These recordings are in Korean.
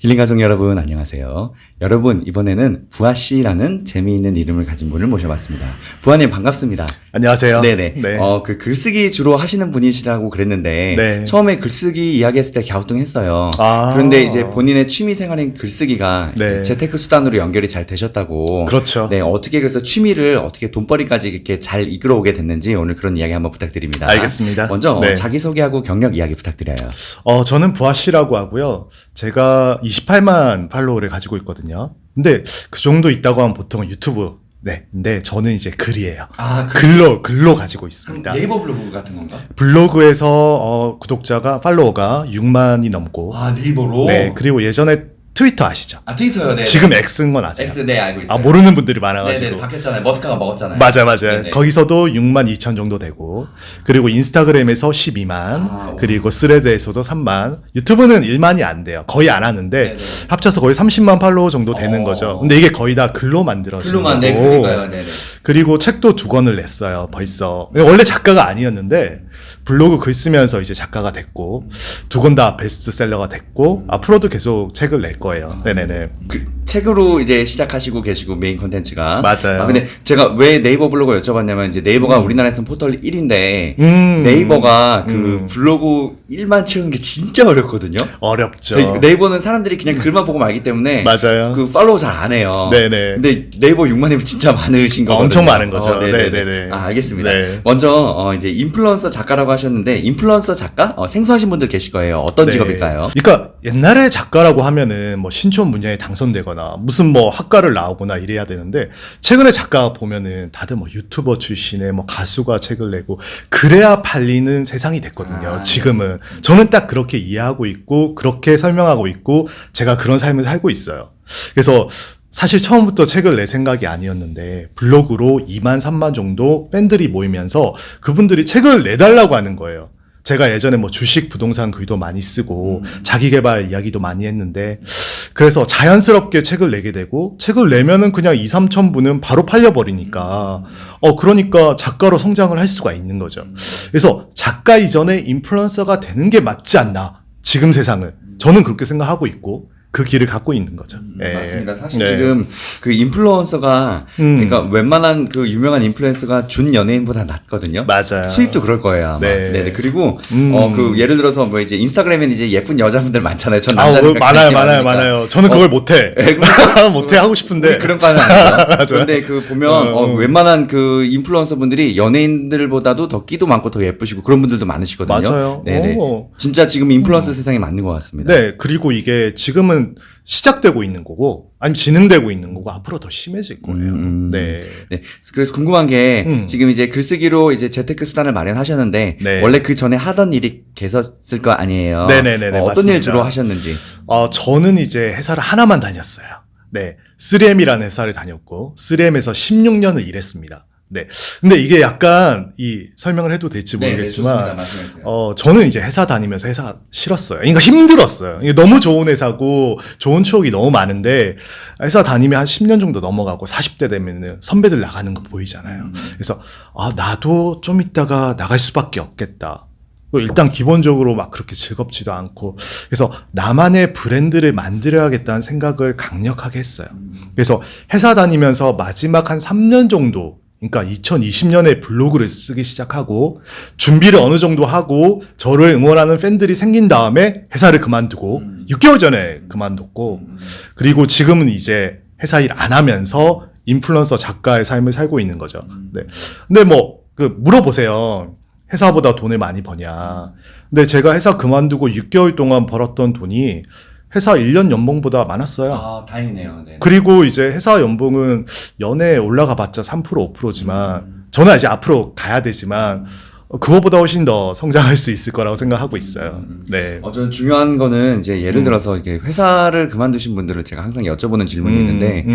힐링 가족 여러분 안녕하세요. 여러분 이번에는 부아씨라는 재미있는 이름을 가진 분을 모셔봤습니다. 부아님 반갑습니다. 안녕하세요. 네네. 네. 그 글쓰기 주로 하시는 분이시라고 그랬는데 네. 처음에 글쓰기 이야기했을 때 갸우뚱했어요. 아. 그런데 이제 본인의 취미 생활인 글쓰기가 네. 재테크 수단으로 연결이 잘 되셨다고. 그렇죠. 네, 어떻게 그래서 취미를 어떻게 돈벌이까지 이렇게 잘 이끌어오게 됐는지 오늘 그런 이야기 한번 부탁드립니다. 알겠습니다. 먼저 네. 자기소개하고 경력 이야기 부탁드려요. 저는 부아씨라고 하고요. 제가 28만 팔로워를 가지고 있거든요. 근데 그 정도 있다고 하면 보통 유튜브. 네. 근데 저는 이제 글이에요. 아, 글로 가지고 있습니다. 네이버 블로그 같은 건가? 블로그에서 구독자가 팔로워가 6만이 넘고. 아, 네이버로? 네. 그리고 예전에 트위터 아시죠? 아, 트위터요, 네. 지금 X인 건 아세요? X, 네, 알고 있어요. 아, 모르는 분들이 많아가지고. 네네, 바뀌었잖아요. 머스크가 먹었잖아요. 맞아요. 네네. 거기서도 6만 2천 정도 되고, 그리고 인스타그램에서 12만, 그리고 스레드에서도 3만, 유튜브는 1만이 안 돼요. 거의 안 하는데, 네네. 합쳐서 거의 30만 팔로워 정도 되는 거죠. 근데 이게 거의 다 글로 만들어진 글로만, 거고. 네, 그러니까요. 네네. 그리고 책도 2권을 냈어요, 벌써. 원래 작가가 아니었는데, 블로그 글 쓰면서 이제 작가가 됐고, 2권 다 베스트셀러가 됐고, 앞으로도 계속 책을 낼 거예요. 네네네. 그 책으로 이제 시작하시고 계시고 메인 컨텐츠가 맞아요. 아 근데 제가 왜 네이버 블로그 여쭤봤냐면 이제 네이버가 우리나라에서는 포털 1인데 네이버가 그 블로그 1만 채우는 게 진짜 어렵거든요. 어렵죠. 네이버는 사람들이 그냥 글만 보고 말기 때문에 맞아요. 그 팔로우 잘 안 해요. 네네. 근데 네이버 6만이면 진짜 많으신 거거든요. 엄청 많은 거죠. 네네네. 네네네. 아, 알겠습니다. 네. 먼저 이제 인플루언서 작가라고 하셨는데 인플루언서 작가 생소하신 분들 계실 거예요. 어떤 네. 직업일까요? 그러니까 옛날에 작가라고 하면은 뭐 신촌 분야에 당선되거나 무슨 뭐 학과를 나오거나 이래야 되는데 최근에 작가 보면은 다들 뭐 유튜버 출신의 뭐 가수가 책을 내고 그래야 팔리는 세상이 됐거든요. 지금은 저는 딱 그렇게 이해하고 있고 그렇게 설명하고 있고 제가 그런 삶을 살고 있어요. 그래서 사실 처음부터 책을 낼 생각이 아니었는데 블로그로 2만 3만 정도 팬들이 모이면서 그분들이 책을 내달라고 하는 거예요. 제가 예전에 뭐 주식, 부동산 글도 많이 쓰고 자기계발 이야기도 많이 했는데 그래서 자연스럽게 책을 내게 되고 책을 내면은 그냥 2, 3천 부는 바로 팔려버리니까 그러니까 작가로 성장을 할 수가 있는 거죠. 그래서 작가 이전에 인플루언서가 되는 게 맞지 않나 지금 세상은 저는 그렇게 생각하고 있고 그 길을 갖고 있는 거죠. 맞습니다. 사실 네. 지금 그 인플루언서가 그러니까 웬만한 그 유명한 인플루언서가 준 연예인보다 낫거든요. 맞아요. 수입도 그럴 거예요. 아마. 네. 네네. 그리고 그 예를 들어서 뭐 이제 인스타그램에는 이제 예쁜 여자분들 많잖아요. 전 아, 남자니까 많아요. 저는 그걸 못해. 못해 하고 싶은데. 그런 과는 아니에요. 그런데 그 보면 웬만한 그 인플루언서 분들이 연예인들보다도 더 끼도 많고 더 예쁘시고 그런 분들도 많으시거든요. 맞아요. 네네. 오. 진짜 지금 인플루언서 세상에 맞는 것 같습니다. 네, 그리고 이게 지금은 시작되고 있는 거고, 아니면 진행되고 있는 거고, 앞으로 더 심해질 거예요. 네. 네. 그래서 궁금한 게 지금 이제 글쓰기로 이제 재테크 수단을 마련하셨는데 네. 원래 그 전에 하던 일이 계셨을 거 아니에요. 네네네네, 어떤 맞습니다. 일 주로 하셨는지. 저는 이제 회사를 하나만 다녔어요. 네. 3M이라는 회사를 다녔고, 3M에서 16년을 일했습니다. 네. 근데 이게 약간 설명을 해도 될지 모르겠지만, 저는 이제 회사 다니면서 회사 싫었어요. 그러니까 힘들었어요. 이게 너무 좋은 회사고, 좋은 추억이 너무 많은데, 회사 다니면 한 10년 정도 넘어가고, 40대 되면은 선배들 나가는 거 보이잖아요. 그래서, 나도 좀 있다가 나갈 수밖에 없겠다. 일단 기본적으로 막 그렇게 즐겁지도 않고 그래서 나만의 브랜드를 만들어야겠다는 생각을 강력하게 했어요. 그래서 회사 다니면서 마지막 한 3년 정도 그러니까 2020년에 블로그를 쓰기 시작하고 준비를 어느 정도 하고 저를 응원하는 팬들이 생긴 다음에 회사를 그만두고 6개월 전에 그만뒀고 그리고 지금은 이제 회사 일 안 하면서 인플루언서 작가의 삶을 살고 있는 거죠. 네. 근데 뭐 물어보세요. 회사보다 돈을 많이 버냐. 근데 제가 회사 그만두고 6개월 동안 벌었던 돈이 회사 1년 연봉보다 많았어요. 아, 다행이네요. 네. 그리고 이제 회사 연봉은 연에 올라가 봤자 3% 5%지만 저는 이제 앞으로 가야 되지만 그거보다 훨씬 더 성장할 수 있을 거라고 생각하고 있어요. 네. 저는 중요한 거는 이제 예를 들어서 이게 회사를 그만두신 분들을 제가 항상 여쭤보는 질문이 있는데,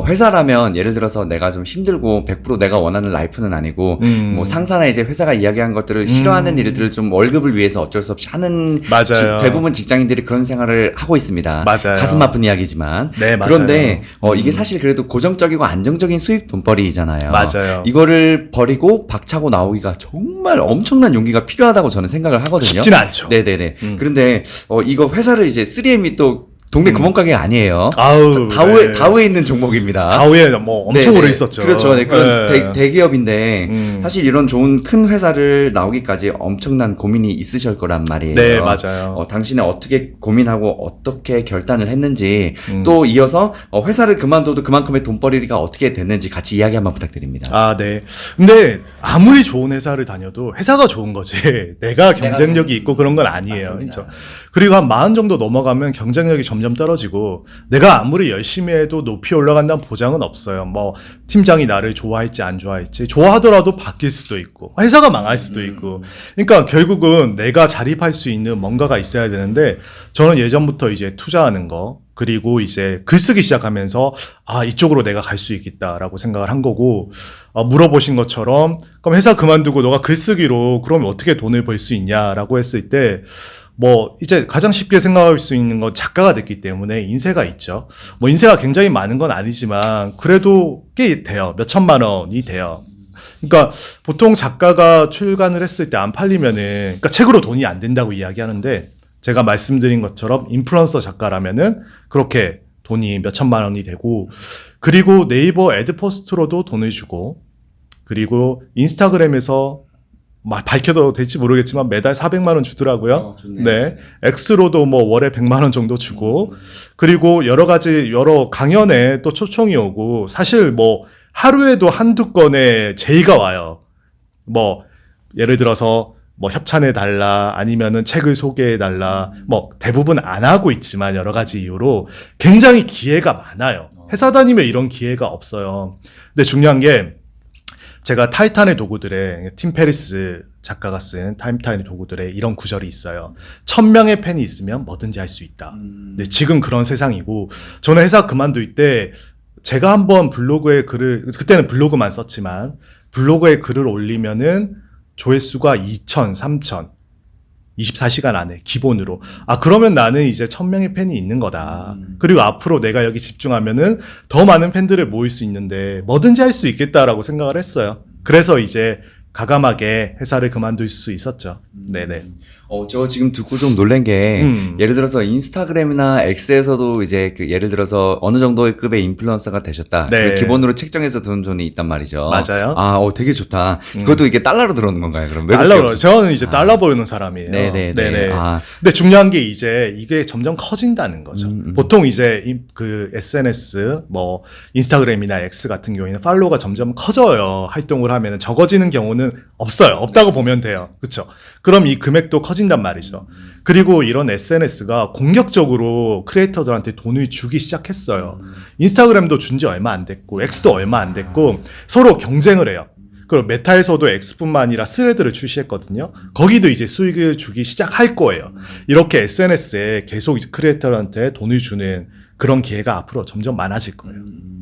회사라면 예를 들어서 내가 좀 힘들고 100% 내가 원하는 라이프는 아니고, 뭐 상사나 이제 회사가 이야기한 것들을 싫어하는 일들을 좀 월급을 위해서 어쩔 수 없이 하는 맞아요. 대부분 직장인들이 그런 생활을 하고 있습니다. 맞아요. 가슴 아픈 이야기지만. 네, 맞아요. 그런데 이게 사실 그래도 고정적이고 안정적인 수입 돈벌이잖아요. 맞아요. 이거를 버리고 박차고 나오기가 정말 엄청난 용기가 필요하다고 저는 생각을 하거든요. 쉽진 않죠. 네네네. 그런데 이거 회사를 이제 3M이 또 동네 구멍가게 아니에요. 아우, 다우에, 네. 다우에 있는 종목입니다. 다우에 뭐 엄청 네, 오래 네. 있었죠. 그렇죠. 네, 그런 네. 대기업인데 사실 이런 좋은 큰 회사를 나오기까지 엄청난 고민이 있으실 거란 말이에요. 네, 맞아요. 당신은 어떻게 고민하고 어떻게 결단을 했는지 음. 또 이어서 회사를 그만둬도 그만큼의 돈벌이가 어떻게 됐는지 같이 이야기 한번 부탁드립니다. 아, 네. 근데 아무리 좋은 회사를 다녀도 회사가 좋은 거지. 내가 경쟁력이 있고 그런 건 아니에요. 맞습니다. 그렇죠? 그리고 한 40 정도 넘어가면 경쟁력이 점점 떨어지고 내가 아무리 열심히 해도 높이 올라간다는 보장은 없어요. 뭐 팀장이 나를 좋아할지 안 좋아할지 좋아하더라도 바뀔 수도 있고 회사가 망할 수도 있고 그러니까 결국은 내가 자립할 수 있는 뭔가가 있어야 되는데 저는 예전부터 이제 투자하는 거 그리고 이제 글쓰기 시작하면서 아 이쪽으로 내가 갈 수 있겠다라고 생각을 한 거고 물어보신 것처럼 그럼 회사 그만두고 너가 글쓰기로 그러면 어떻게 돈을 벌 수 있냐라고 했을 때 뭐 이제 가장 쉽게 생각할 수 있는 건 작가가 됐기 때문에 인세가 있죠. 뭐 인세가 굉장히 많은 건 아니지만 그래도 꽤 돼요. 몇 천만 원이 돼요. 그러니까 보통 작가가 출간을 했을 때 안 팔리면은 그러니까 책으로 돈이 안 된다고 이야기하는데 제가 말씀드린 것처럼 인플루언서 작가라면은 그렇게 돈이 몇 천만 원이 되고 그리고 네이버 애드포스트로도 돈을 주고 그리고 인스타그램에서 밝혀도 될지 모르겠지만 매달 400만 원 주더라고요. 좋네요. 네. X로도 뭐 월에 100만 원 정도 주고 그리고 여러 강연에 또 초청이 오고 사실 뭐 하루에도 한두 건의 제의가 와요. 뭐 예를 들어서 뭐 협찬해 달라 아니면은 책을 소개해 달라 뭐 대부분 안 하고 있지만 여러 가지 이유로 굉장히 기회가 많아요. 회사 다니면 이런 기회가 없어요. 근데 중요한 게 제가 타이탄의 도구들에 팀 페리스 작가가 쓴 타이탄의 도구들에 이런 구절이 있어요. 1000명의 팬이 있으면 뭐든지 할 수 있다. 근데 지금 그런 세상이고 저는 회사 그만둘 때 제가 한번 블로그에 글을 그때는 블로그만 썼지만 블로그에 글을 올리면은 조회수가 2000, 3000 24시간 안에 기본으로 그러면 나는 이제 1000명의 팬이 있는 거다. 그리고 앞으로 내가 여기 집중하면은 더 많은 팬들을 모을 수 있는데 뭐든지 할 수 있겠다라고 생각을 했어요. 그래서 이제 가감하게 회사를 그만둘 수 있었죠. 네네. 저 지금 듣고 좀 놀란 게, 예를 들어서 인스타그램이나 X에서도 이제 예를 들어서 어느 정도의 급의 인플루언서가 되셨다. 네. 기본으로 책정해서 드는 돈이 있단 말이죠. 맞아요. 되게 좋다. 그것도 이게 달러로 들어오는 건가요, 그럼? 달러로. 저는 이제 달러 보이는 사람이에요. 네네네. 근데 중요한 게 이제 이게 점점 커진다는 거죠. 보통 이제 그 SNS, 뭐, 인스타그램이나 X 같은 경우에는 팔로우가 점점 커져요. 활동을 하면 적어지는 경우는 없어요. 없다고 보면 돼요. 그쵸? 그럼 이 금액도 커진단 말이죠. 그리고 이런 SNS가 공격적으로 크리에이터들한테 돈을 주기 시작했어요. 인스타그램도 준 지 얼마 안 됐고, X도 얼마 안 됐고, 서로 경쟁을 해요. 그리고 메타에서도 X뿐만 아니라 스레드를 출시했거든요. 거기도 이제 수익을 주기 시작할 거예요. 이렇게 SNS에 계속 크리에이터한테 돈을 주는 그런 기회가 앞으로 점점 많아질 거예요.